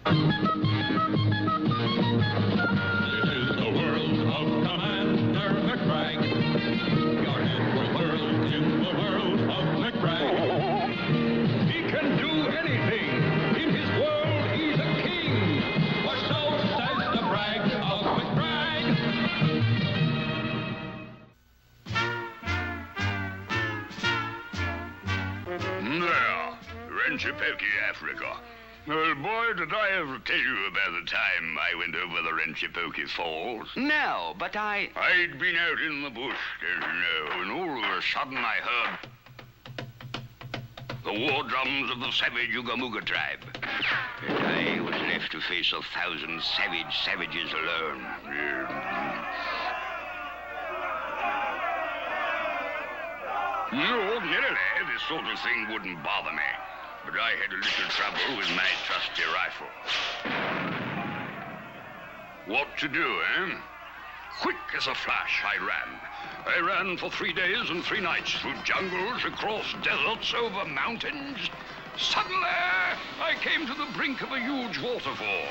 is the world of Commander McBragg. Your head will whirl in the world of McBragg. He can do anything. In his world, he's a king. For so says the brag of McBragg. There, Renchipoki, Africa. Well, boy, did I ever tell you about the time I went over the Renchipoki Falls? No, but I'd been out in the bush, don't you know, and all of a sudden I heard the war drums of the savage Ugamuga tribe. And I was left to face 1,000 savages alone. Ordinarily, this sort of thing wouldn't bother me, but I had a little trouble with my trusty rifle. What to do, eh? Quick as a flash, I ran. I ran for 3 days and 3 nights through jungles, across deserts, over mountains. Suddenly, I came to the brink of a huge waterfall.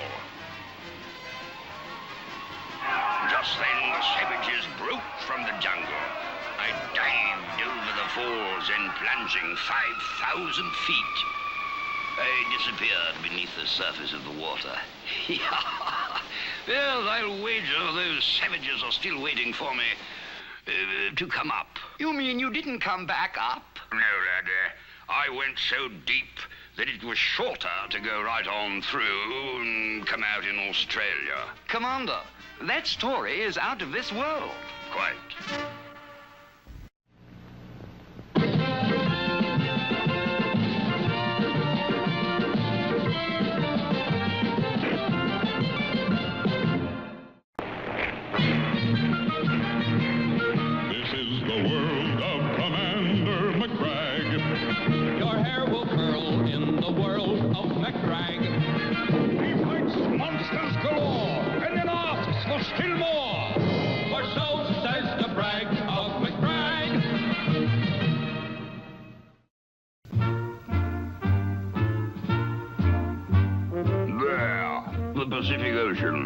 Just then, the savages broke from the jungle. I dived over the falls and plunging 5,000 feet. I disappeared beneath the surface of the water. Well, I'll wager those savages are still waiting for me to come up. You mean you didn't come back up? No, lad. I went so deep that it was shorter to go right on through and come out in Australia. Commander, that story is out of this world. Quite. This is the world of Commander McBragg. Your hair will curl in the world of McBragg. He fights monsters galore and then asks for still more. For so says the brag of McBragg. There, the Pacific Ocean.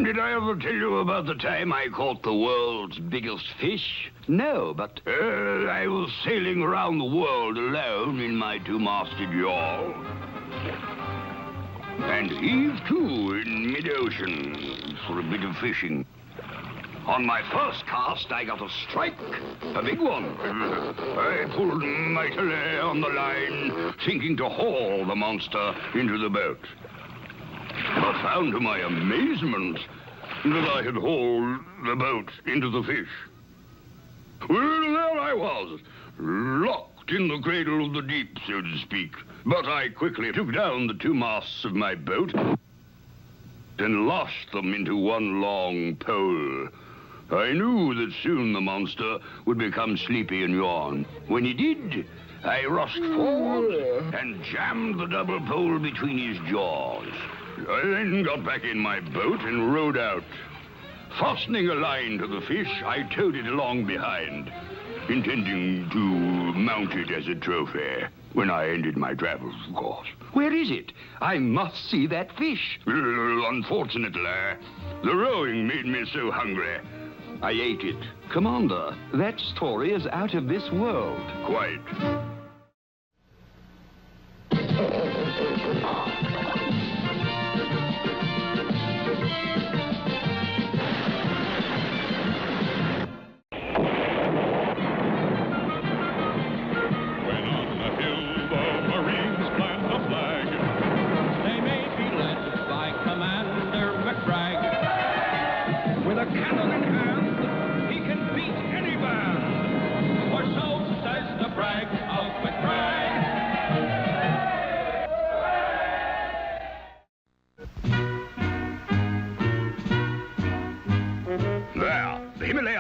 Did I ever tell you about the time I caught the world's biggest fish? No, but I was sailing around the world alone in my 2-masted yawl. And heaved to in mid-ocean for a bit of fishing. On my first cast, I got a strike, a big one. I pulled mightily on the line, thinking to haul the monster into the boat. But found to my amazement that I had hauled the boat into the fish. Well, there I was, locked in the cradle of the deep, so to speak. But I quickly took down the 2 masts of my boat and lashed them into one long pole. I knew that soon the monster would become sleepy and yawn. When he did, I rushed forward and jammed the double pole between his jaws. I then got back in my boat and rowed out. Fastening a line to the fish, I towed it along behind, intending to mount it as a trophy when I ended my travels, of course. where is it? I must see that fish. Unfortunately, the rowing made me so hungry, I ate it. Commander, that story is out of this world. Quite.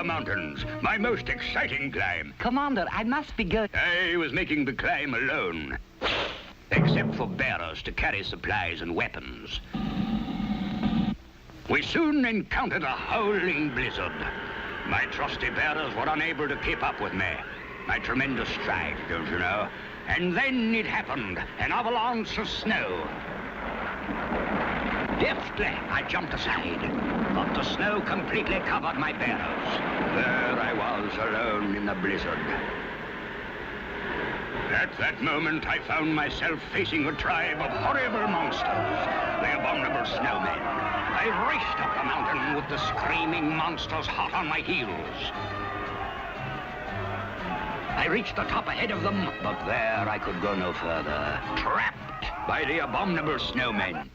Mountains, my most exciting climb. Commander, I must be going. I was making the climb alone, except for bearers to carry supplies and weapons. We soon encountered a howling blizzard. My trusty bearers were unable to keep up with me. My tremendous stride, don't you know? And then it happened, an avalanche of snow. Deftly, I jumped aside, but the snow completely covered my bearers. There I was, alone in the blizzard. At that moment, I found myself facing a tribe of horrible monsters, the abominable snowmen. I raced up the mountain with the screaming monsters hot on my heels. I reached the top ahead of them, but there I could go no further, trapped by the abominable snowmen.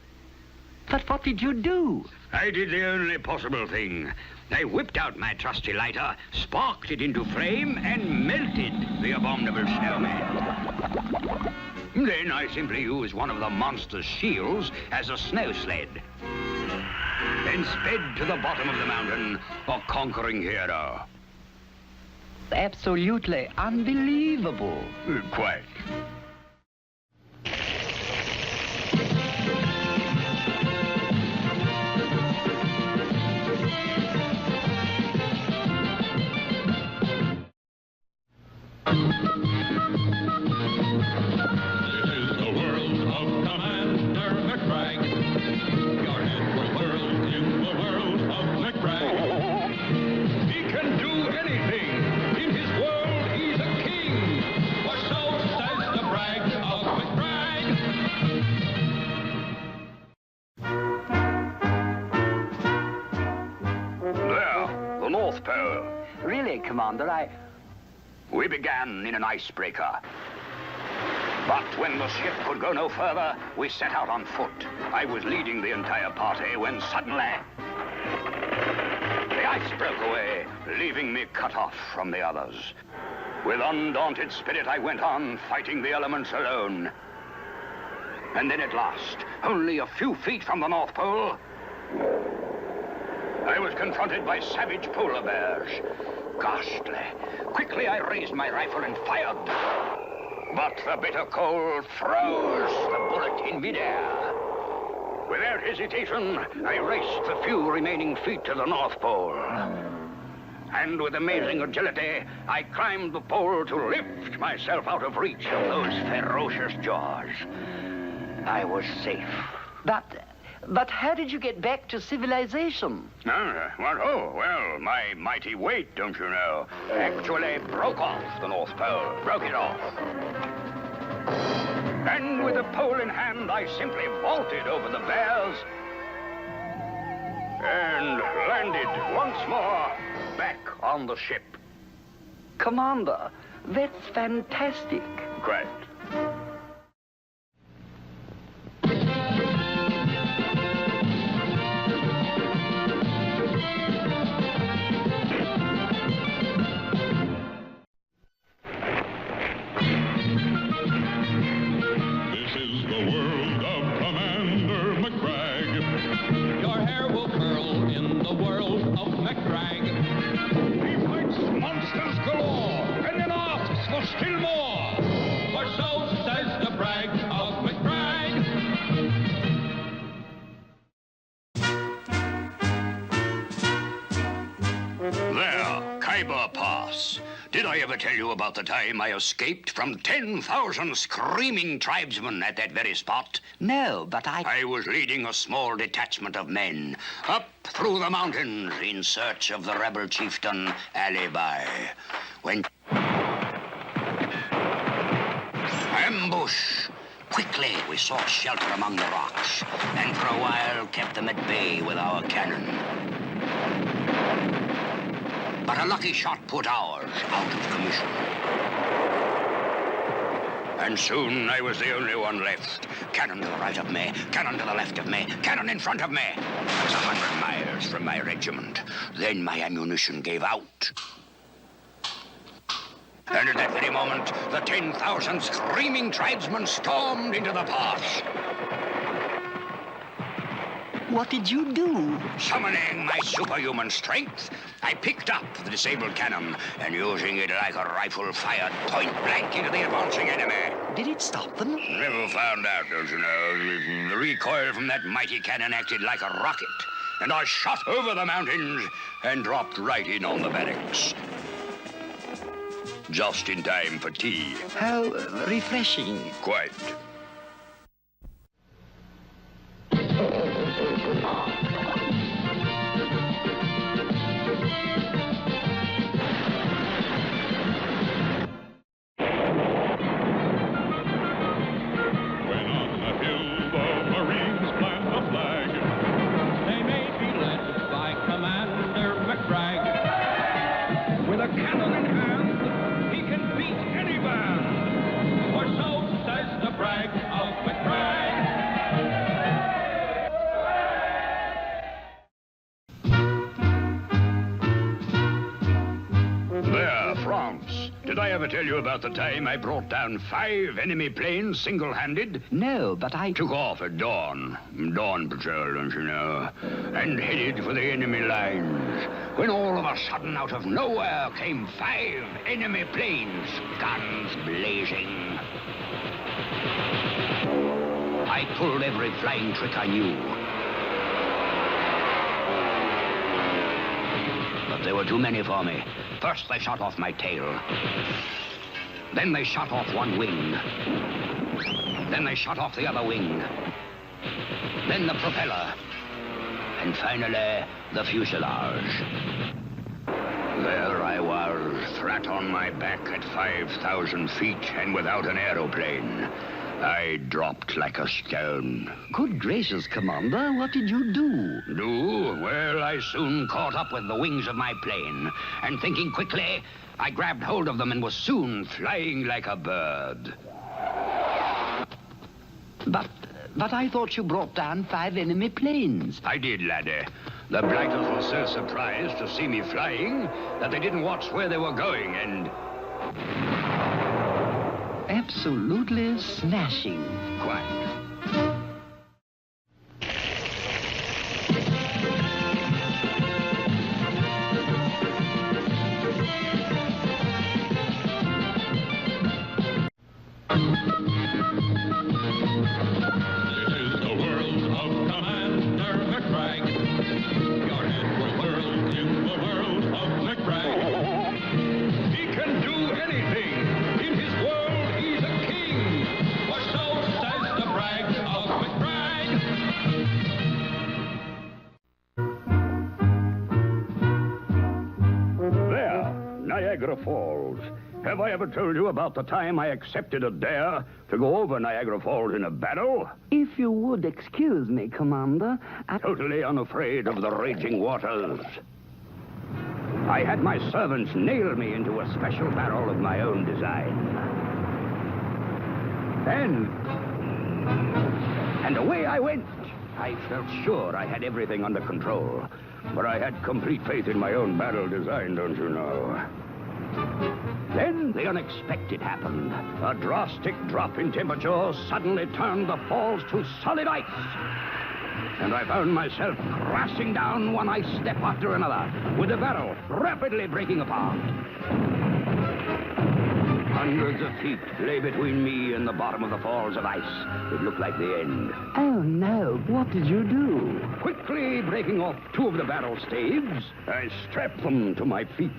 But what did you do? I did the only possible thing. I whipped out my trusty lighter, sparked it into flame, and melted the abominable snowman. Then I simply used one of the monster's shields as a snow sled, and sped to the bottom of the mountain, a conquering hero. Absolutely unbelievable. Quite. This is the world of Commander McBragg. Your head will whirl in the world of McBragg. He can do anything. In his world, he's a king. For so says the brag of McBragg. There, the North Pole. Really, Commander, We began in an icebreaker. But when the ship could go no further, we set out on foot. I was leading the entire party when suddenly the ice broke away, leaving me cut off from the others. With undaunted spirit, I went on, fighting the elements alone. And then at last, only a few feet from the North Pole, I was confronted by savage polar bears. Ghastly. Quickly, I raised my rifle and fired. But the bitter cold froze the bullet in midair. Without hesitation, I raced the few remaining feet to the North Pole. And with amazing agility, I climbed the pole to lift myself out of reach of those ferocious jaws. I was safe. But how did you get back to civilization? Well, my mighty weight, don't you know, actually broke off the North Pole, broke it off. And with the pole in hand, I simply vaulted over the bears and landed once more back on the ship. Commander, that's fantastic. Great. This is the world of Commander McBragg. Your hair will curl in the world of McBragg. He fights monsters galore and then asks for still more. For so says the brag of McBragg. There, Khyber Pass. Did I ever tell you about the time I escaped from 10,000 screaming tribesmen at that very spot? No, but I was leading a small detachment of men up through the mountains in search of the rebel chieftain Alibi. When... Ambush! Quickly, we sought shelter among the rocks, and for a while kept them at bay with our cannon. But a lucky shot put ours out of commission. And soon I was the only one left. Cannon to the right of me, cannon to the left of me, cannon in front of me. I was 100 miles from my regiment. Then my ammunition gave out. And at that very moment, the 10,000 screaming tribesmen stormed into the pass. what did you do? Summoning my superhuman strength, I picked up the disabled cannon and using it like a rifle fired point blank into the advancing enemy. Did it stop them? Never found out, don't you know. The recoil from that mighty cannon acted like a rocket, and I shot over the mountains and dropped right in on the barracks. Just in time for tea. How refreshing. Quite. Did I ever tell you about the time I brought down 5 enemy planes single-handed? No, but I... Took off at dawn. Dawn patrol, don't you know? And headed for the enemy lines. When all of a sudden, out of nowhere, came 5 enemy planes. Guns blazing. I pulled every flying trick I knew. But there were too many for me. First, they shot off my tail. Then they shot off one wing. Then they shot off the other wing. Then the propeller. And finally, the fuselage. There I was, flat on my back at 5,000 feet and without an aeroplane. I dropped like a stone. Good gracious, Commander, what did you do? Do? Well, I soon caught up with the wings of my plane. And thinking quickly, I grabbed hold of them and was soon flying like a bird. But I thought you brought down 5 enemy planes. I did, laddie. The blighters were so surprised to see me flying that they didn't watch where they were going and... Absolutely smashing. Quite. This is the world of Commander McBragg. Your head will whirl in the world of McBragg. He can do anything. In his world, he's a king. For so says the brag of McBragg. There, Niagara Falls. Have I ever told you about the time I accepted a dare to go over Niagara Falls in a barrel? If you would excuse me, Commander, Totally unafraid of the raging waters. I had my servants nail me into a special barrel of my own design. And away I went. I felt sure I had everything under control. But I had complete faith in my own barrel design, don't you know? Then the unexpected happened. A drastic drop in temperature suddenly turned the falls to solid ice. And I found myself crashing down one ice step after another, with the barrel rapidly breaking apart. Hundreds of feet lay between me and the bottom of the falls of ice. It looked like the end. Oh, no. What did you do? Quickly breaking off 2 of the barrel staves, I strapped them to my feet.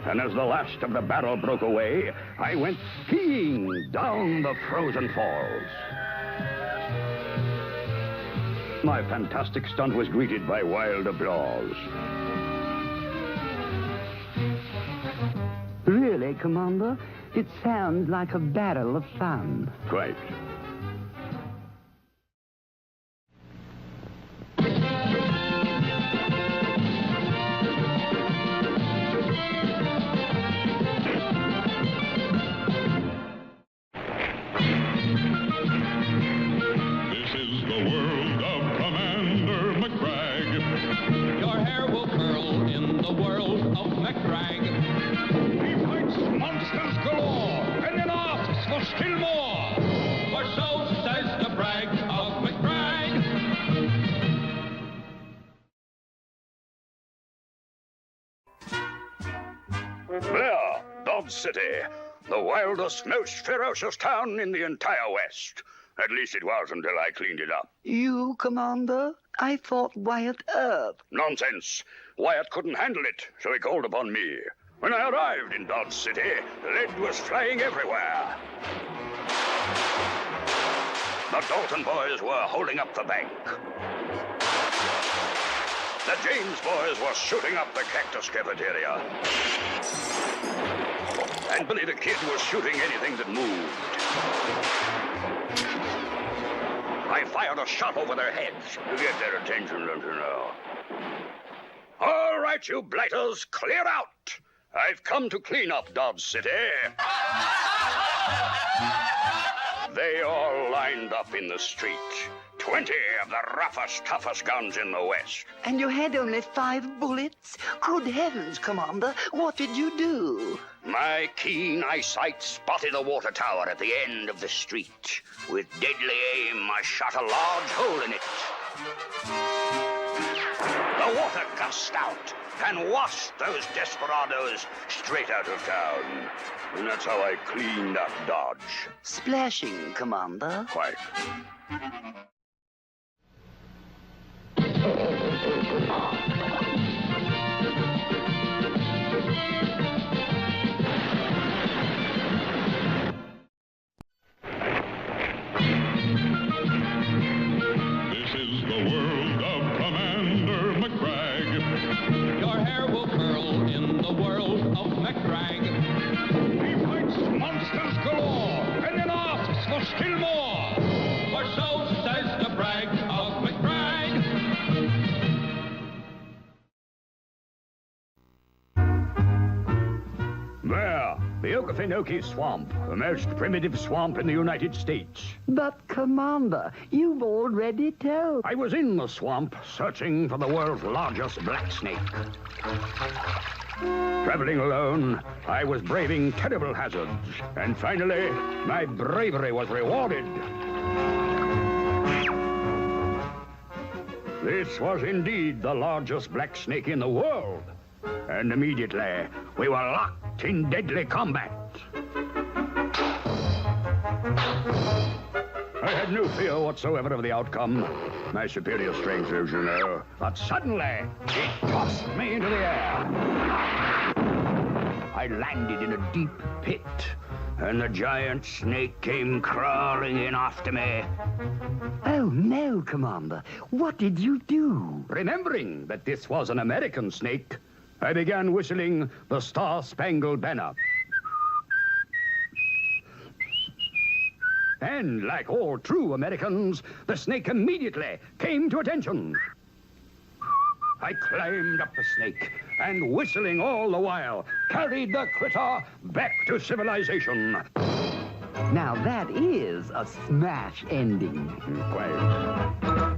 And as the last of the barrel broke away, I went skiing down the frozen falls. My fantastic stunt was greeted by wild applause. Really, Commander? It sounds like a barrel of fun. Quite. This is the world of Commander McBragg. Your hair will curl in the world of McBragg. He fights monsters galore, and then asks for still more. For so says the brag of McBragg. There, Dodge City, the wildest, most ferocious town in the entire West. At least it was until I cleaned it up. You, Commander? I thought Wyatt Earp. Nonsense. Wyatt couldn't handle it, so he called upon me. When I arrived in Dodge City, lead was flying everywhere. The Dalton boys were holding up the bank. The James boys were shooting up the Cactus Cafeteria. And Billy the Kid was shooting anything that moved. I fired a shot over their heads to get their attention, don't you know. All right, you blighters, clear out. I've come to clean up Dodge City. They all lined up in the street. 20 of the roughest, toughest guns in the West. And you had only 5 bullets? Good heavens, Commander, what did you do? My keen eyesight spotted a water tower at the end of the street. With deadly aim, I shot a large hole in it. The water gushed out and washed those desperados straight out of town. And that's how I cleaned up Dodge. Splashing, Commander. Quite. This is the world of Commander McBragg. Your hair will curl in the world of McBragg. He fights monsters galore, and then asks for still more. For so says the brag of McBragg. There, the Okefenokee Swamp, the most primitive swamp in the United States. But, Commander, you've already told. I was in the swamp searching for the world's largest black snake. Traveling alone, I was braving terrible hazards, and finally, my bravery was rewarded. This was indeed the largest black snake in the world, and immediately we were locked in deadly combat. I had no fear whatsoever of the outcome. My superior strength, as you know. But suddenly, it tossed me into the air. I landed in a deep pit, and the giant snake came crawling in after me. Oh, no, Commander. What did you do? Remembering that this was an American snake, I began whistling the Star-Spangled Banner. And like all true Americans, the snake immediately came to attention. I climbed up the snake and, whistling all the while, carried the critter back to civilization. Now, that is a smash ending. Quite.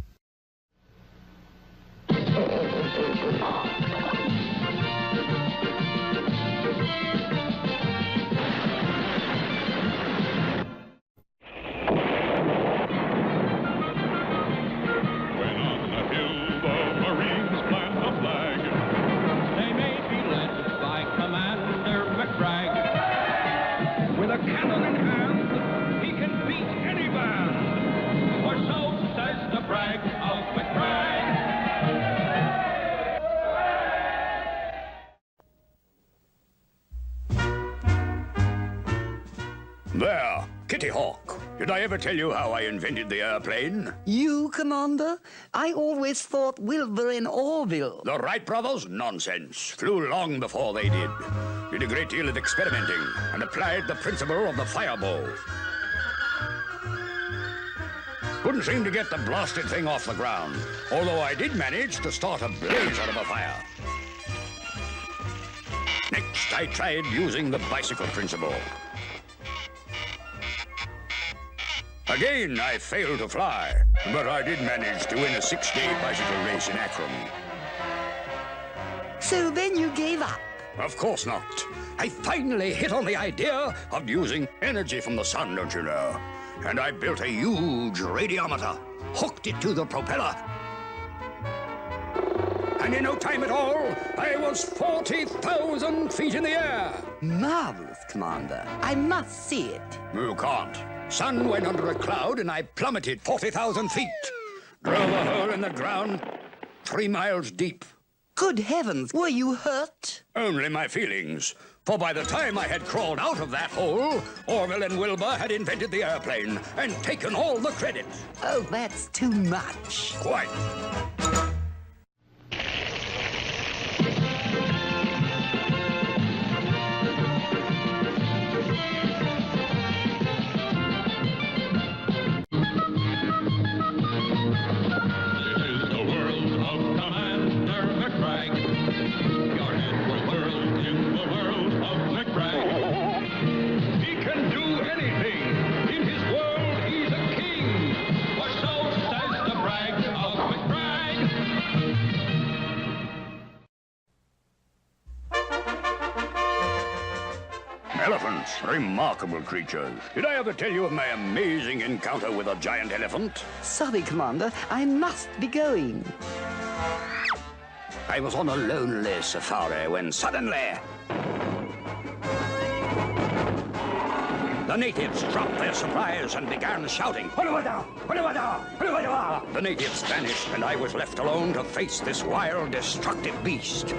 There, Kitty Hawk. Did I ever tell you how I invented the airplane? You, Commander? I always thought Wilbur and Orville. The Wright brothers? Nonsense. Flew long before they did. Did a great deal of experimenting and applied the principle of the fireball. Couldn't seem to get the blasted thing off the ground, although I did manage to start a blaze out of a fire. Next, I tried using the bicycle principle. Again, I failed to fly, but I did manage to win a 6-day bicycle race in Akron. So then you gave up? Of course not. I finally hit on the idea of using energy from the sun, don't you know? And I built a huge radiometer, hooked it to the propeller. And in no time at all, I was 40,000 feet in the air. Marvelous, Commander. I must see it. You can't. Sun went under a cloud and I plummeted 40,000 feet. Drove a hole in the ground 3 miles deep. Good heavens, were you hurt? Only my feelings. For by the time I had crawled out of that hole, Orville and Wilbur had invented the airplane and taken all the credit. Oh, that's too much. Quite. This is the world of Commander McBragg. Your head will whirl in the world of McBragg. He can do anything. In his world, he's a king. For so says the brag of McBragg. Elephants, remarkable creatures. Did I ever tell you of my amazing encounter with a giant elephant? Sorry, Commander, I must be going. I was on a lonely safari when suddenly the natives dropped their supplies and began shouting, "Hulawada! Hulawada! Hulawada!" The natives vanished, and I was left alone to face this wild, destructive beast.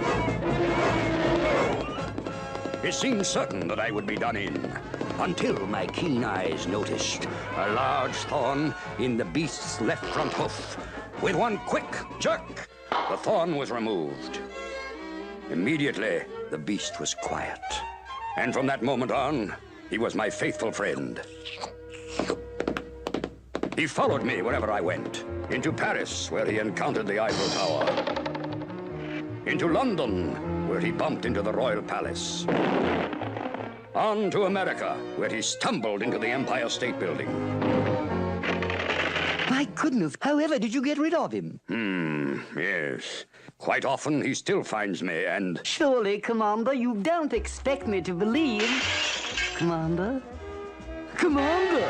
It seemed certain that I would be done in, until my keen eyes noticed a large thorn in the beast's left front hoof. With one quick jerk, the thorn was removed. Immediately, the beast was quiet. And from that moment on, he was my faithful friend. He followed me wherever I went. Into Paris, where he encountered the Eiffel Tower. Into London, where he bumped into the Royal Palace. On to America, where he stumbled into the Empire State Building. My goodness, however did you get rid of him? Yes. Quite often, he still finds me, and... Surely, Commander, you don't expect me to believe... Commander? Commander!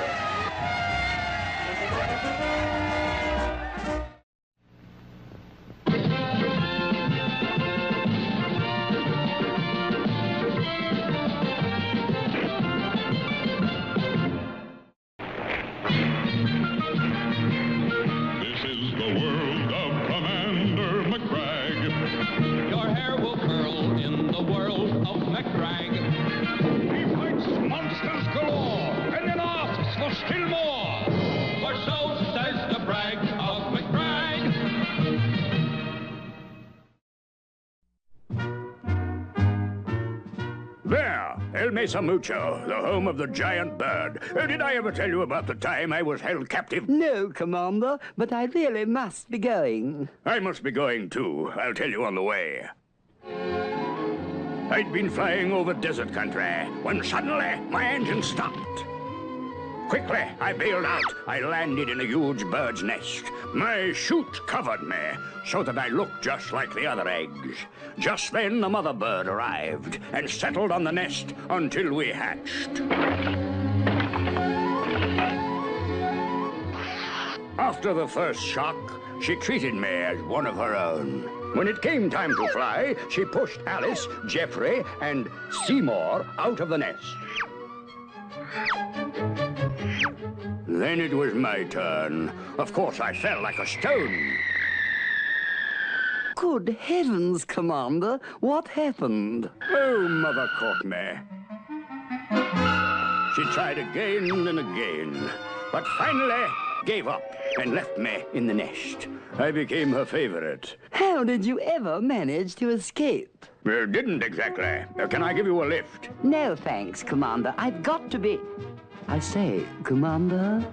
This is the world of Commander McBragg. Your hair will curl in the world of McBragg. He fights monsters galore and then asks for still more. For so says the brag of McBragg. There, El Mesa Mucho, the home of the giant bird. Did I ever tell you about the time I was held captive? No, Commander, but I really must be going. I must be going too. I'll tell you on the way. I'd been flying over desert country when suddenly my engine stopped. Quickly, I bailed out. I landed in a huge bird's nest. My chute covered me so that I looked just like the other eggs. Just then, the mother bird arrived and settled on the nest until we hatched. After the first shock, she treated me as one of her own. When it came time to fly, she pushed Alice, Jeffrey, and Seymour out of the nest. Then it was my turn. Of course, I fell like a stone. Good heavens, Commander, what happened? Oh, Mother caught me. She tried again and again, but finally gave up and left me in the nest. I became her favorite. How did you ever manage to escape? Didn't exactly. Can I give you a lift? No, thanks, Commander. I've got to be... I say, Commander?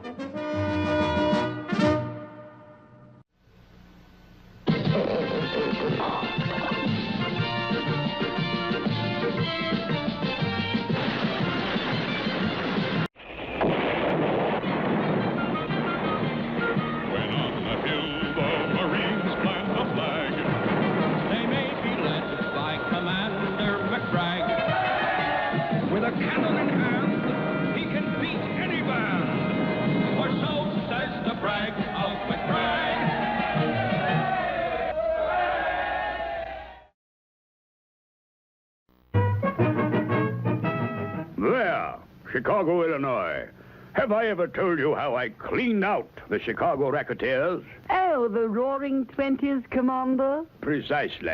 Chicago, Illinois. Have I ever told you how I cleaned out the Chicago racketeers? Oh, the Roaring Twenties, Commander? Precisely.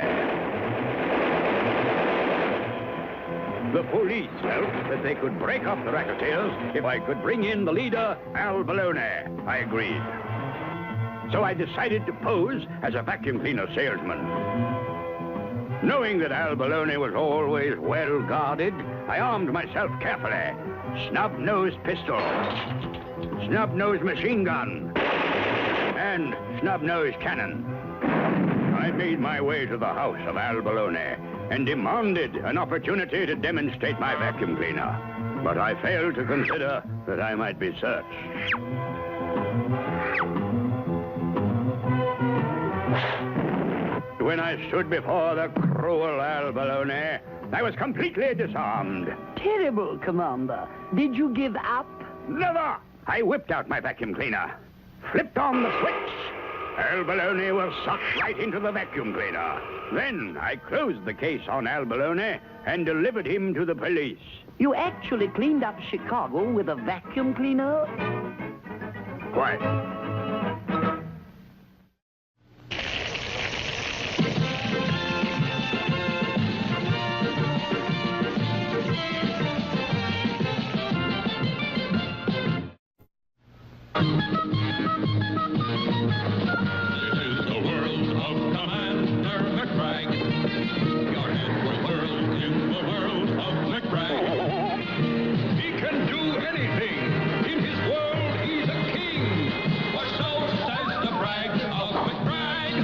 The police felt that they could break up the racketeers if I could bring in the leader, Al Baloney. I agreed. So I decided to pose as a vacuum cleaner salesman. Knowing that Al Baloney was always well guarded, I armed myself carefully. Snub-nosed pistol, snub-nosed machine gun, and snub-nosed cannon. I made my way to the house of Al Baloney and demanded an opportunity to demonstrate my vacuum cleaner. But I failed to consider that I might be searched. When I stood before the cruel Al Baloney, I was completely disarmed. Terrible, Commander. Did you give up? Never! I whipped out my vacuum cleaner, flipped on the switch. Al Baloney was sucked right into the vacuum cleaner. Then I closed the case on Al Baloney and delivered him to the police. You actually cleaned up Chicago with a vacuum cleaner? Quiet. This is the world of Commander McBragg. Your head will whirl in the world of McBragg. He can do anything. In his world, he's a king. For so says the brag of McBragg.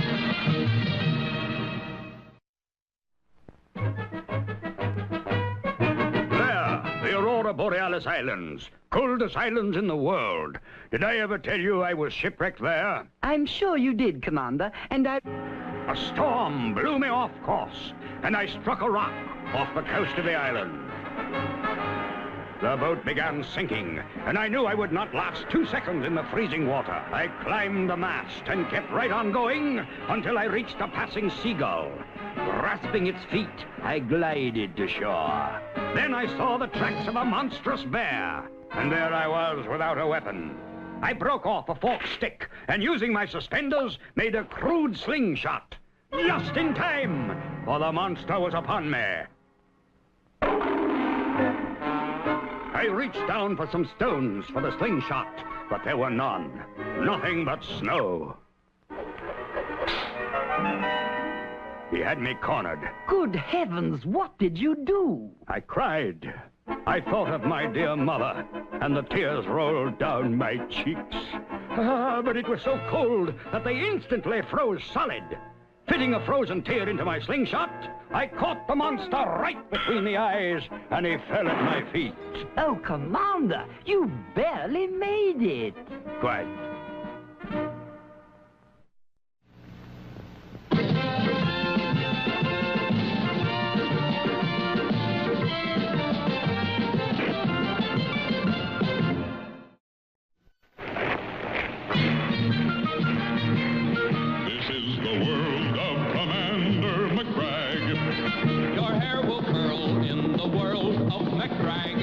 There, the Aurora Borealis Islands. Coldest islands in the world. Did I ever tell you I was shipwrecked there? I'm sure you did, Commander, and I... A storm blew me off course, and I struck a rock off the coast of the island. The boat began sinking, and I knew I would not last 2 seconds in the freezing water. I climbed the mast and kept right on going until I reached a passing seagull. Grasping its feet, I glided to shore. Then I saw the tracks of a monstrous bear, and there I was without a weapon. I broke off a forked stick, and using my suspenders, made a crude slingshot. Just in time, for the monster was upon me. I reached down for some stones for the slingshot, but there were none. Nothing but snow. He had me cornered. Good heavens, what did you do? I cried. I thought of my dear mother, and the tears rolled down my cheeks. But it was so cold that they instantly froze solid. Fitting a frozen tear into my slingshot, I caught the monster right between the eyes, and he fell at my feet. Oh, Commander, you barely made it. Quiet. This is the world of Commander McBragg. Your hair will curl in the world of McBragg.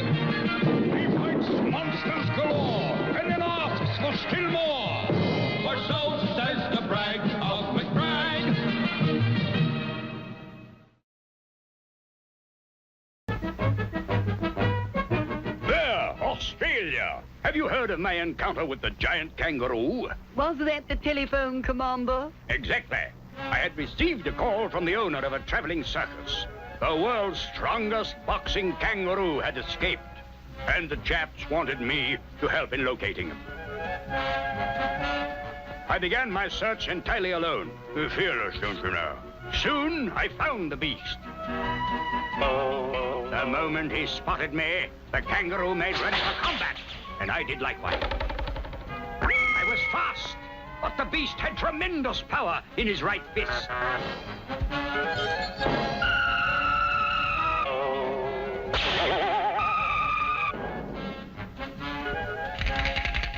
He fights monsters galore, and then asks for still more. For so says the brag of McBragg. There, Australia. Have you heard of my encounter with the giant kangaroo? Was that the telephone, Commander? Exactly. I had received a call from the owner of a traveling circus. The world's strongest boxing kangaroo had escaped, and the chaps wanted me to help in locating him. I began my search entirely alone. Fearless, don't you know. Soon, I found the beast. The moment he spotted me, the kangaroo made ready for combat, and I did likewise. I was fast, but the beast had tremendous power in his right fist.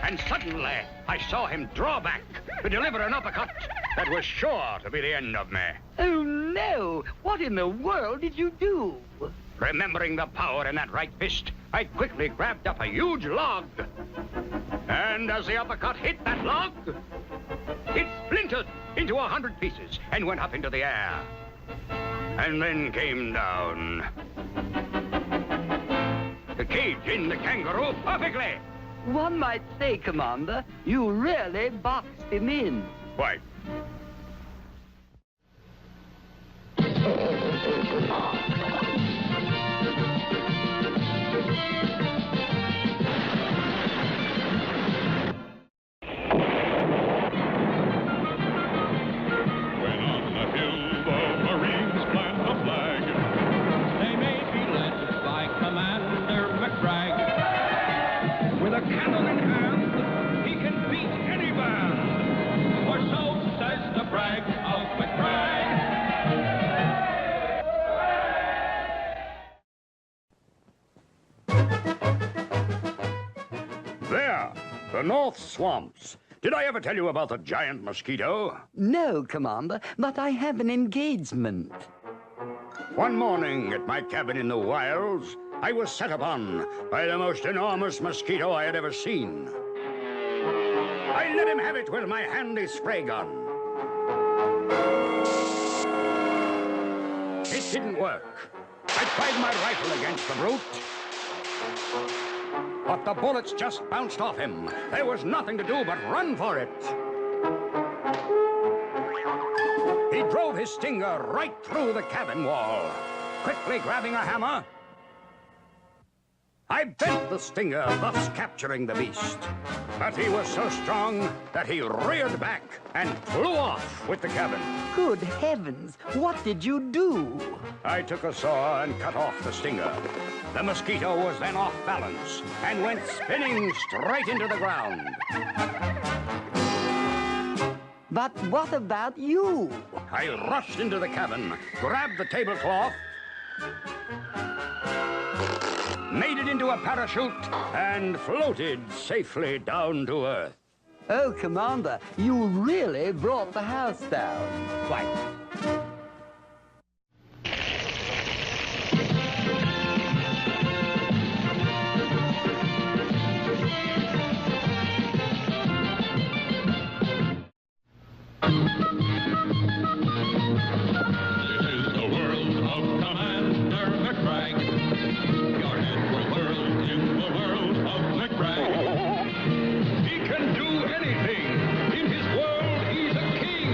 And suddenly, I saw him draw back to deliver an uppercut that was sure to be the end of me. Oh, no. What in the world did you do? Remembering the power in that right fist, I quickly grabbed up a huge log. And as the uppercut hit that log, it splintered into 100 pieces and went up into the air. And then came down. caging the kangaroo perfectly. One might say, Commander, you really boxed him in. Why? When on the hill the Marines plant the flag, they may be led by Commander McBragg. With a cannon in hand, he can beat any band. For so says the brag of McBragg. There, the North Swamps. Did I ever tell you about the giant mosquito? No, Commander, but I have an engagement. One morning at my cabin in the wilds, I was set upon by the most enormous mosquito I had ever seen. I let him have it with my handy spray gun. It didn't work. I tried my rifle against the brute, but the bullets just bounced off him. There was nothing to do but run for it. He drove his stinger right through the cabin wall. Quickly grabbing a hammer, I bent the stinger, thus capturing the beast. But he was so strong that he reared back and flew off with the cabin. Good heavens, what did you do? I took a saw and cut off the stinger. The mosquito was then off balance and went spinning straight into the ground. But what about you? I rushed into the cabin, grabbed the tablecloth, made it into a parachute, and floated safely down to Earth. Oh, Commander, you really brought the house down. Why? This is the world of Commander McBragg. Your head will whirl in the world of McBragg. He can do anything. In his world, he's a king.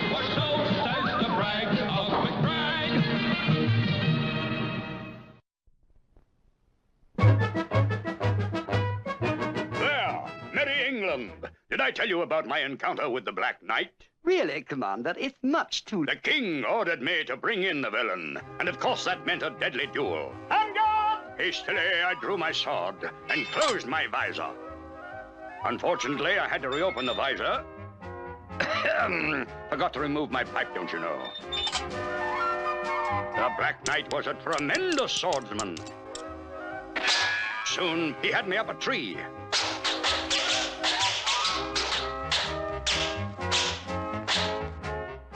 For so says the brag of McBragg. There, merry England. Did I tell you about my encounter with the Black Knight? Really, Commander, it's much too... The king ordered me to bring in the villain, and of course that meant a deadly duel. On guard! Hastily, I drew my sword and closed my visor. Unfortunately, I had to reopen the visor. Forgot to remove my pipe, don't you know? The Black Knight was a tremendous swordsman. Soon, he had me up a tree.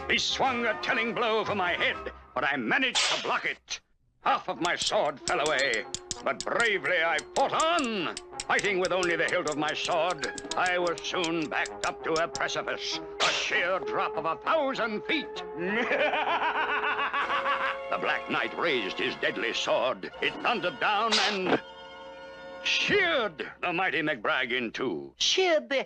He swung a telling blow for my head, but I managed to block it. Half of my sword fell away, but bravely I fought on. Fighting with only the hilt of my sword, I was soon backed up to a precipice, a sheer drop of 1,000 feet. The Black Knight raised his deadly sword. It thundered down and sheared the mighty McBragg in two. Sheared the...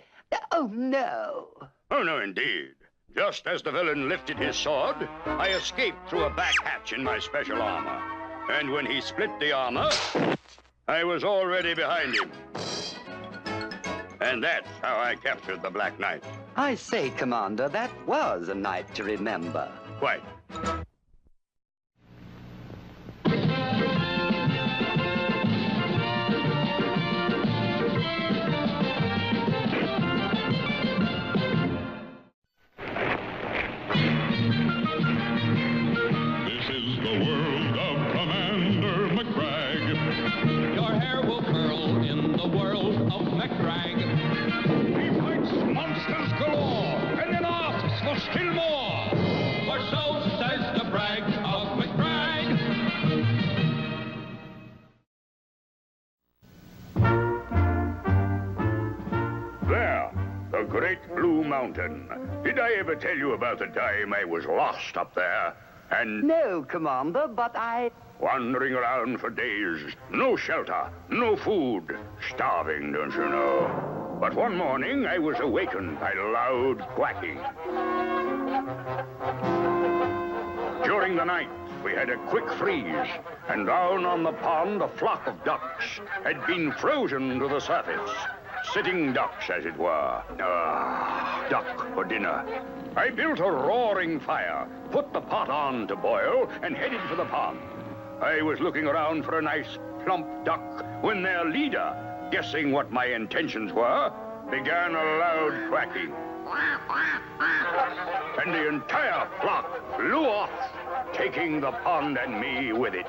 Oh, no. Oh, no, indeed. Just as the villain lifted his sword, I escaped through a back hatch in my special armor. And when he split the armor, I was already behind him. And that's how I captured the Black Knight. I say, Commander, that was a night to remember. Quite. This is the world of Commander McBragg. Your hair will curl in the world of McBragg. He fights monsters galore, and then asks for still more. For so says the brag of McBragg. There, the great Blue Mountain. Did I ever tell you about the time I was lost up there? and... No, Commander, but I... Wandering around for days. No shelter, no food. Starving, don't you know? But one morning, I was awakened by loud quacking. During the night, we had a quick freeze, and down on the pond, a flock of ducks had been frozen to the surface. Sitting ducks, as it were. Duck for dinner. I built a roaring fire, put the pot on to boil, and headed for the pond. I was looking around for a nice plump duck when their leader, guessing what my intentions were, began a loud quacking. And the entire flock flew off, taking the pond and me with it.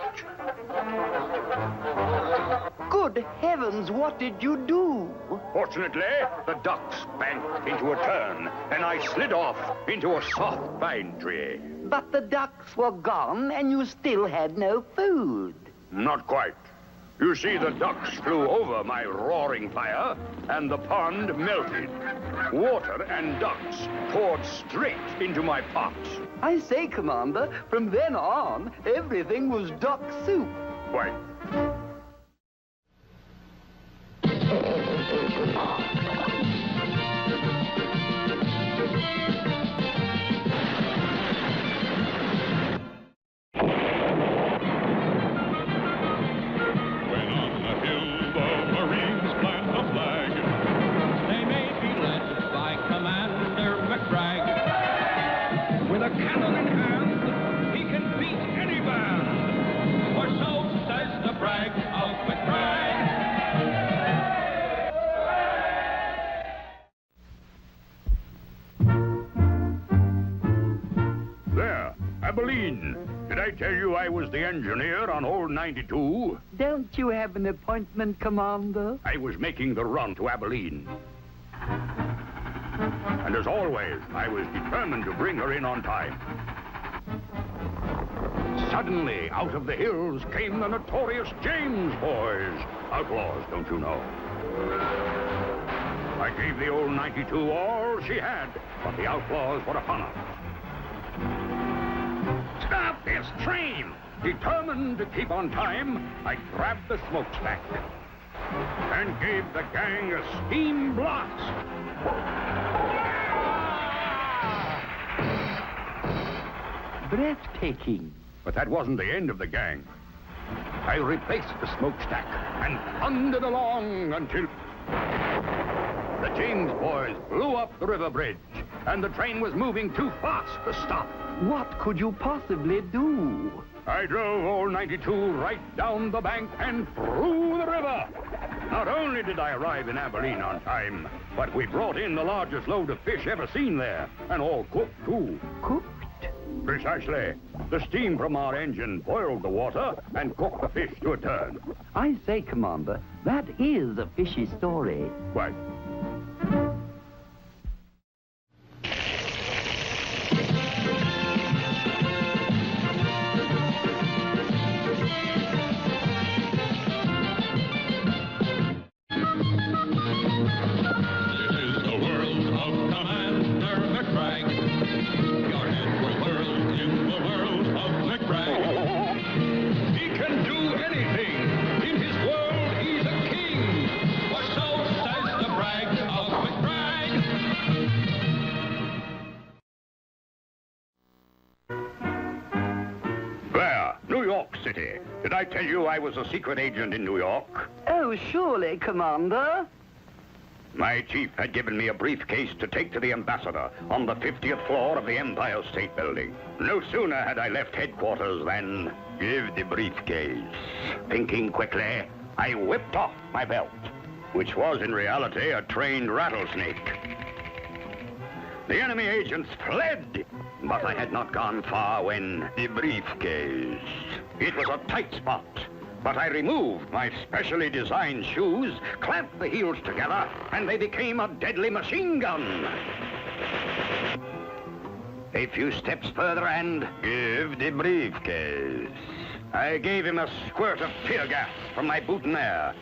Good heavens, what did you do? Fortunately, the ducks banked into a turn, and I slid off into a soft pine tree. But the ducks were gone, and you still had no food. Not quite. You see, the ducks flew over my roaring fire, and the pond melted. Water and ducks poured straight into my pot. I say, Commander, from then on, everything was duck soup. Quite. Did I tell you I was the engineer on old 92? Don't you have an appointment, Commander? I was making the run to Abilene. And as always, I was determined to bring her in on time. Suddenly, out of the hills came the notorious James boys. Outlaws, don't you know? I gave the old 92 all she had, but the outlaws were upon her. Stop this train! Determined to keep on time, I grabbed the smokestack and gave the gang a steam blast. Breathtaking. But that wasn't the end of the gang. I replaced the smokestack and thundered along until the James boys blew up the river bridge, and the train was moving too fast to stop. What could you possibly do? I drove old 92 right down the bank and through the river. Not only did I arrive in Abilene on time, but we brought in the largest load of fish ever seen there, and all cooked, too. Cooked? Precisely. The steam from our engine boiled the water and cooked the fish to a turn. I say, Commander, that is a fishy story. Quite. Did I tell you I was a secret agent in New York? Oh, surely, Commander. My chief had given me a briefcase to take to the ambassador on the 50th floor of the Empire State Building. No sooner had I left headquarters than... Give the briefcase. Thinking quickly, I whipped off my belt, which was in reality a trained rattlesnake. The enemy agents fled, but I had not gone far when the briefcase... It was a tight spot, but I removed my specially designed shoes, clamped the heels together, and they became a deadly machine gun. A few steps further and... Give the briefcase. I gave him a squirt of tear gas from my boutonniere,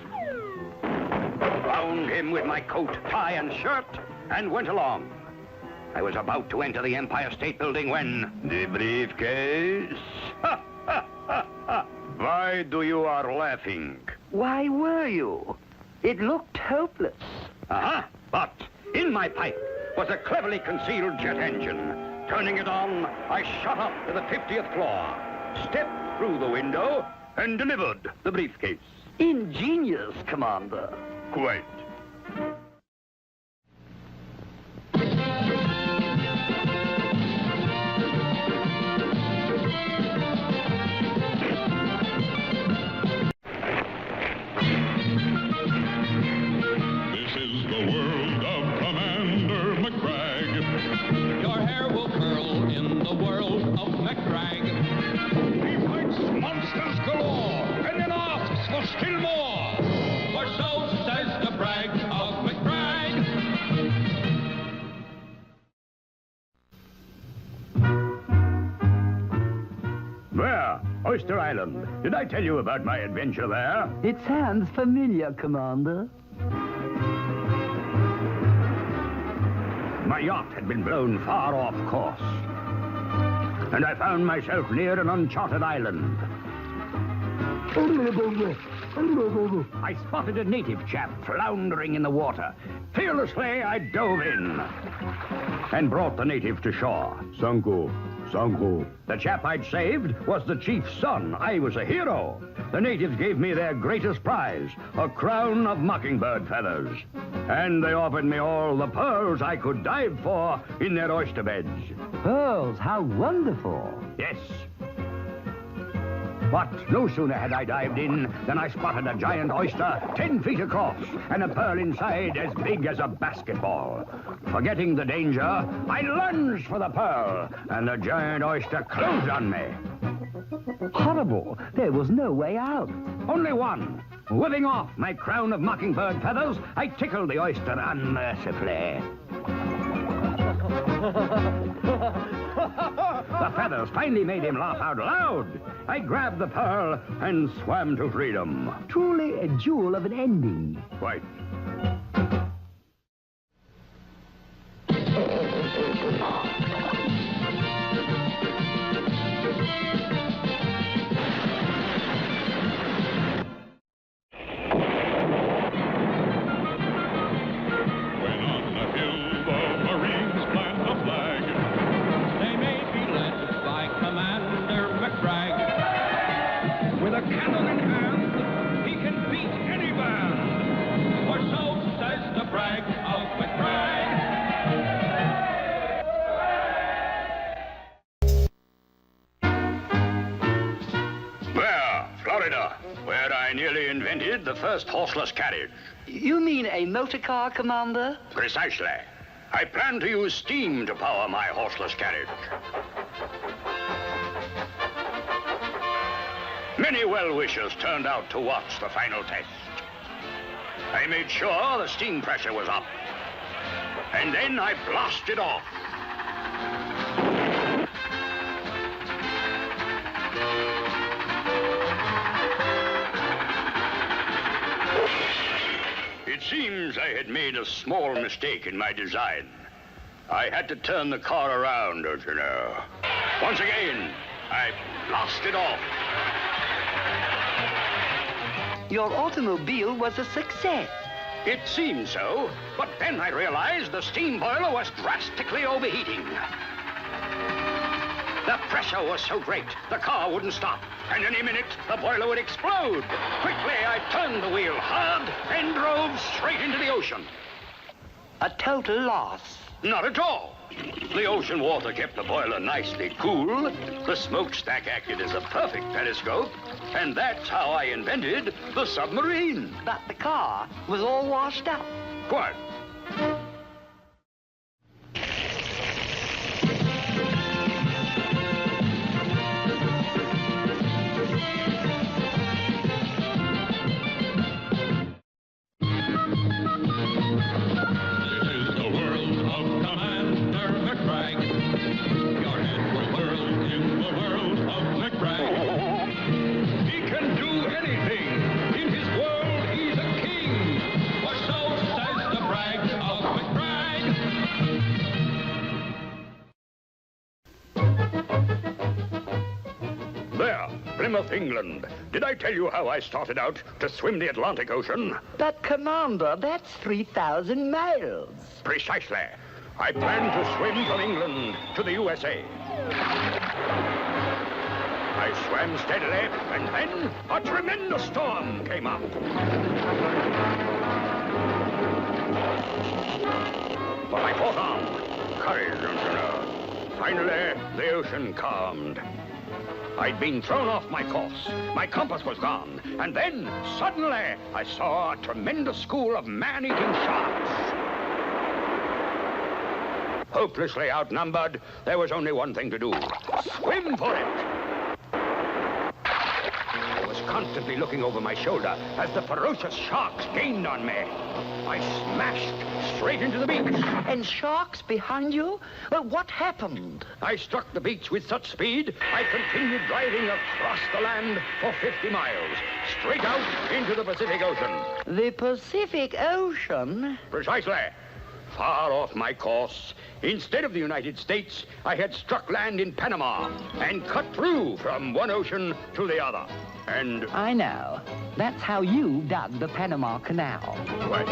bound him with my coat, tie, and shirt, and went along. I was about to enter the Empire State Building when... The briefcase? Ha, ha, ha, ha. Why do you are laughing? Why were you? It looked hopeless. Uh-huh. But in my pipe was a cleverly concealed jet engine. Turning it on, I shot up to the 50th floor, stepped through the window, and delivered the briefcase. Ingenious, Commander. Quite. This is the world of Commander McBragg. Your hair will curl in the world of McBragg. He fights monsters galore and then asks for still more. For so says the brag of McBragg. Where? Oyster Island. Did I tell you about my adventure there? It sounds familiar, Commander. My yacht had been blown far off course, and I found myself near an uncharted island. I spotted a native chap floundering in the water. Fearlessly, I dove in and brought the native to shore. Sanko. The chap I'd saved was the chief's son. I was a hero. The natives gave me their greatest prize, a crown of mockingbird feathers. And they offered me all the pearls I could dive for in their oyster beds. Pearls, how wonderful. Yes. But no sooner had I dived in than I spotted a giant oyster 10 feet across and a pearl inside as big as a basketball. Forgetting the danger, I lunged for the pearl, and the giant oyster closed on me. Horrible. There was no way out. Only one. Whipping off my crown of mockingbird feathers, I tickled the oyster unmercifully. The feathers finally made him laugh out loud. I grabbed the pearl and swam to freedom. Truly a jewel of an ending. Quite. Where I nearly invented the first horseless carriage. You mean a motor car, Commander? Precisely. I plan to use steam to power my horseless carriage. Many well-wishers turned out to watch the final test. I made sure the steam pressure was up. And then I blasted off. It seems I had made a small mistake in my design. I had to turn the car around, don't you know. Once again, I blasted off. Your automobile was a success. It seemed so, but then I realized the steam boiler was drastically overheating. The pressure was so great, the car wouldn't stop. And any minute, the boiler would explode. Quickly, I turned the wheel hard and drove straight into the ocean. A total loss. Not at all. The ocean water kept the boiler nicely cool. The smokestack acted as a perfect periscope. And that's how I invented the submarine. But the car was all washed up. Quite. The brag There, Plymouth, England. Did I tell you how I started out to swim the Atlantic Ocean? But, Commander, that's 3,000 miles. Precisely. I planned to swim from England to the USA. I swam steadily, and then a tremendous storm came up. But I fought on. Courage, don't you know. Finally, the ocean calmed. I'd been thrown off my course. My compass was gone. And then, suddenly, I saw a tremendous school of man-eating sharks. Hopelessly outnumbered, there was only one thing to do. Swim for it! I was constantly looking over my shoulder as the ferocious sharks gained on me. I smashed straight into the beach. And sharks behind you? Well, what happened? I struck the beach with such speed, I continued driving across the land for 50 miles, straight out into the Pacific Ocean. The Pacific Ocean? Precisely. Far off my course, instead of the United States, I had struck land in Panama and cut through from one ocean to the other. And... I know. That's how you dug the Panama Canal. Right.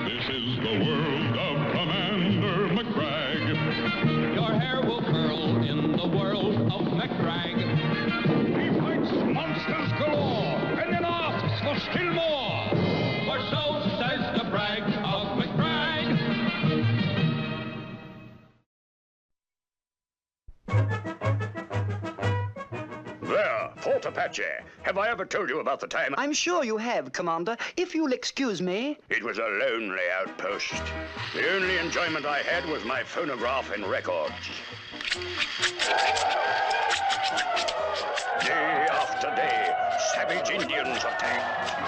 This is the world of Commander McBragg. Your hair will curl in the world of McBragg. He fights monsters galore, and then asks for still more. For so says the brag of McBragg. There, Fort Apache. Have I ever told you about the time I'm sure you have, Commander. If you'll excuse me. It was a lonely outpost. The only enjoyment I had was my phonograph and records. Day after day, savage Indians attacked.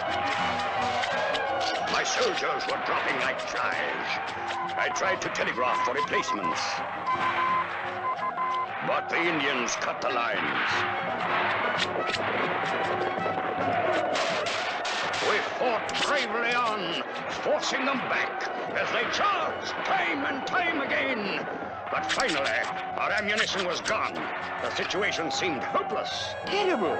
My soldiers were dropping like flies. I tried to telegraph for replacements. But the Indians cut the lines. We fought bravely on, forcing them back as they charged time and time again. But finally, our ammunition was gone. The situation seemed hopeless. Terrible.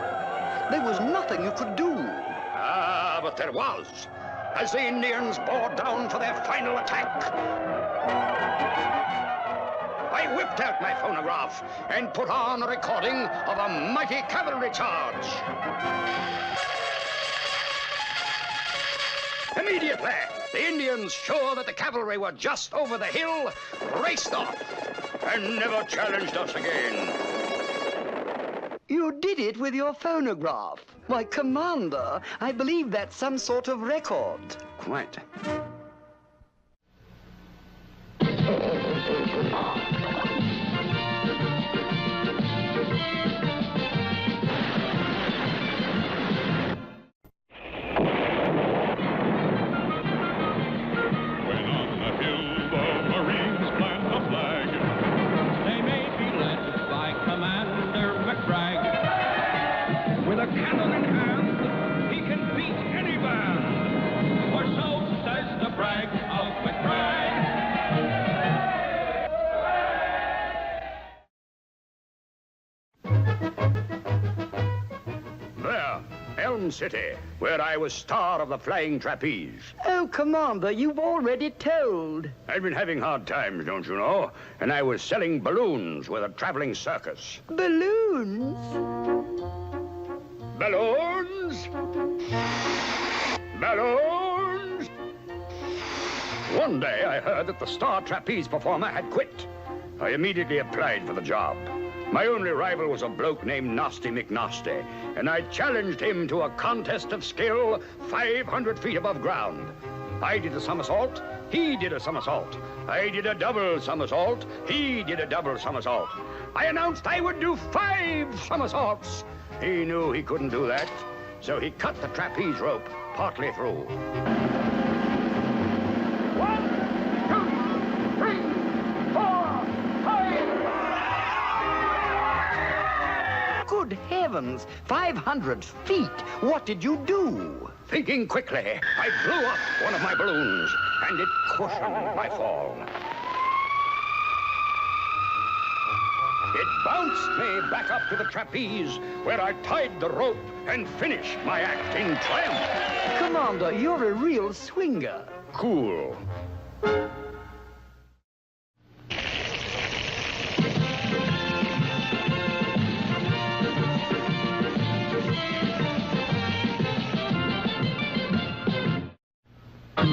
There was nothing you could do. Ah, but there was. As the Indians bore down for their final attack, I whipped out my phonograph and put on a recording of a mighty cavalry charge. Immediately, the Indians, sure that the cavalry were just over the hill, raced off and never challenged us again. You did it with your phonograph. Why, Commander, I believe that's some sort of record. Quite. City, where I was star of the flying trapeze. Oh, Commander, you've already told. I'd been having hard times, don't you know? And I was selling balloons with a traveling circus. Balloons? Balloons? Balloons? One day I heard that the star trapeze performer had quit. I immediately applied for the job. My only rival was a bloke named Nasty McNasty, and I challenged him to a contest of skill 500 feet above ground. I did a somersault, he did a somersault. I did a double somersault, he did a double somersault. I announced I would do 5 somersaults. He knew he couldn't do that, so he cut the trapeze rope partly through. 1, 2, 3, 4, 5... Good heavens! 500 feet! What did you do? Thinking quickly, I blew up one of my balloons, and it cushioned my fall. It bounced me back up to the trapeze, where I tied the rope and finished my act in triumph. Commander, you're a real swinger. Cool. This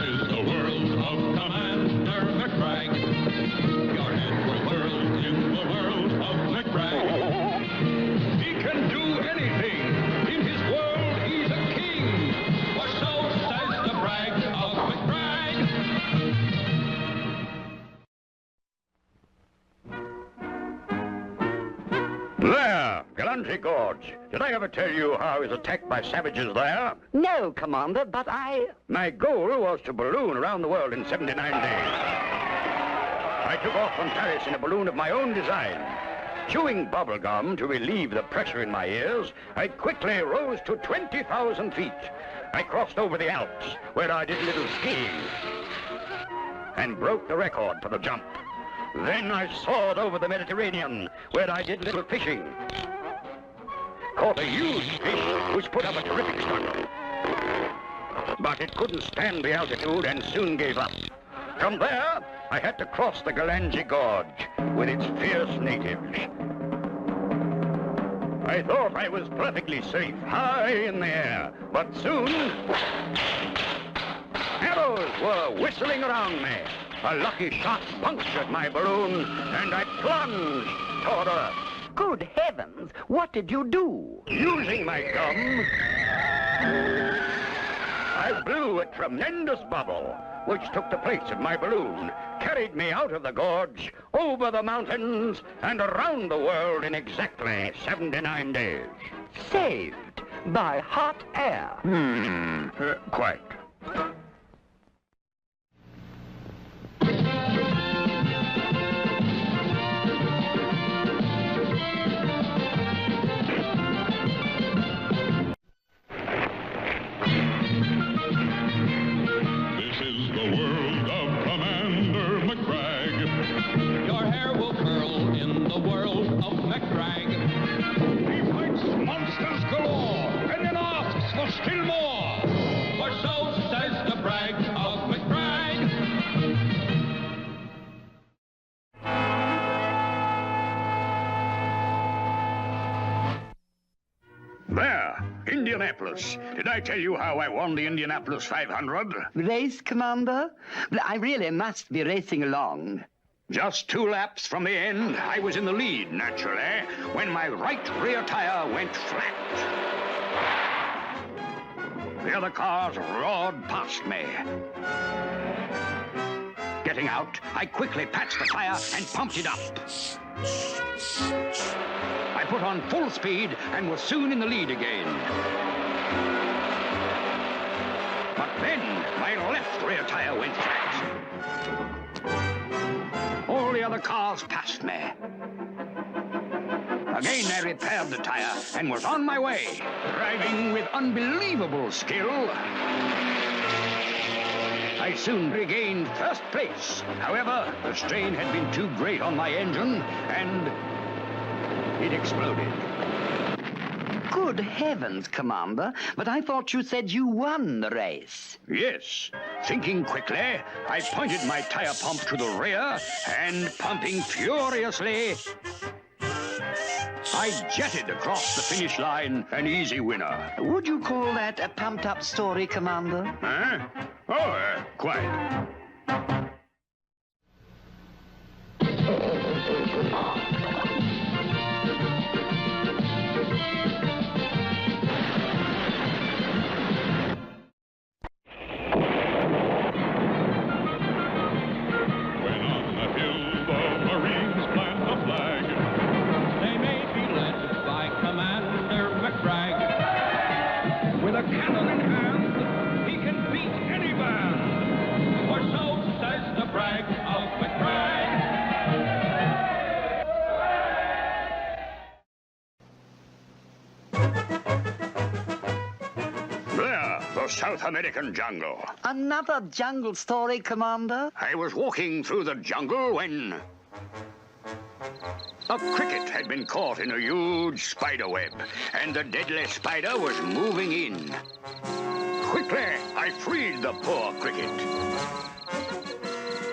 is the world of Commander McBragg. Your head will whirl in the world of McBragg. He can do anything. In his world, he's a king. For so says the brag of McBragg. There, Gallantry Gorge. Did I ever tell you how I was attacked by savages there? No, Commander, but My goal was to balloon around the world in 79 days. I took off from Paris in a balloon of my own design. Chewing bubble gum to relieve the pressure in my ears, I quickly rose to 20,000 feet. I crossed over the Alps, where I did a little skiing, and broke the record for the jump. Then I soared over the Mediterranean, where I did little fishing. Caught a huge fish, which put up a terrific struggle. But it couldn't stand the altitude and soon gave up. From there, I had to cross the Galangi Gorge with its fierce natives. I thought I was perfectly safe, high in the air, but soon arrows were whistling around me. A lucky shot punctured my balloon, and I plunged toward Earth. good heavens, what did you do? Using my gum, I blew a tremendous bubble, which took the place of my balloon, carried me out of the gorge, over the mountains, and around the world in exactly 79 days. Saved by hot air. Quite. This is the world of Commander McBragg. Your hair will curl in the world of McBragg. He fights monsters galore and then asks for still more. For so says the brag of McBragg. There, Indianapolis. Did I tell you how I won the Indianapolis 500? Race, Commander? I really must be racing along. Just 2 laps from the end, I was in the lead, naturally, when my right rear tire went flat. The other cars roared past me. Getting out, I quickly patched the tire and pumped it up. I put on full speed and was soon in the lead again. But then my left rear tire went flat. All the other cars passed me. Again, I repaired the tire and was on my way, driving with unbelievable skill. I soon regained first place. However, the strain had been too great on my engine, and it exploded. Good heavens, Commander, but I thought you said you won the race. Yes. Thinking quickly, I pointed my tire pump to the rear, and pumping furiously, I jetted across the finish line, an easy winner. Would you call that a pumped-up story, Commander? Huh? Oh, quite. When on the hill the Marines plant a flag, they may be led by Commander McBragg. With a cannon in hand, he can beat any band. For so South American jungle. Another jungle story, Commander? I was walking through the jungle when a cricket had been caught in a huge spider web, and the deadly spider was moving in. Quickly, I freed the poor cricket.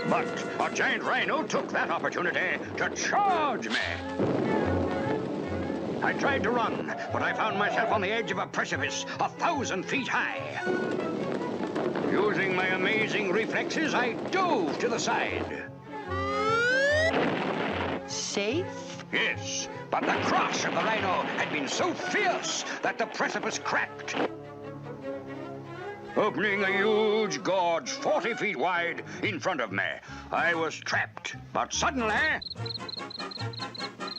But a giant rhino took that opportunity to charge me. I tried to run, but I found myself on the edge of a precipice 1,000 feet high. Using my amazing reflexes, I dove to the side. Safe? Yes, but the crush of the rhino had been so fierce that the precipice cracked, opening a huge gorge 40 feet wide in front of me. I was trapped, but suddenly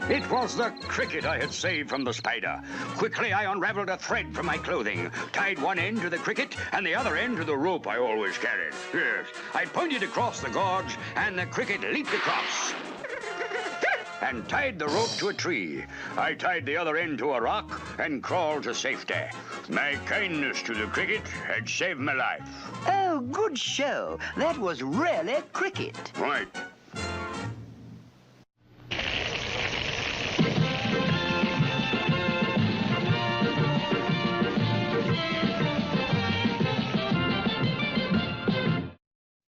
it was the cricket I had saved from the spider. Quickly, I unraveled a thread from my clothing, tied one end to the cricket and the other end to the rope I always carried. Yes, I pointed across the gorge, and the cricket leaped across and tied the rope to a tree. I tied the other end to a rock and crawled to safety. My kindness to the cricket had saved my life. Oh, good show. That was really cricket. Right.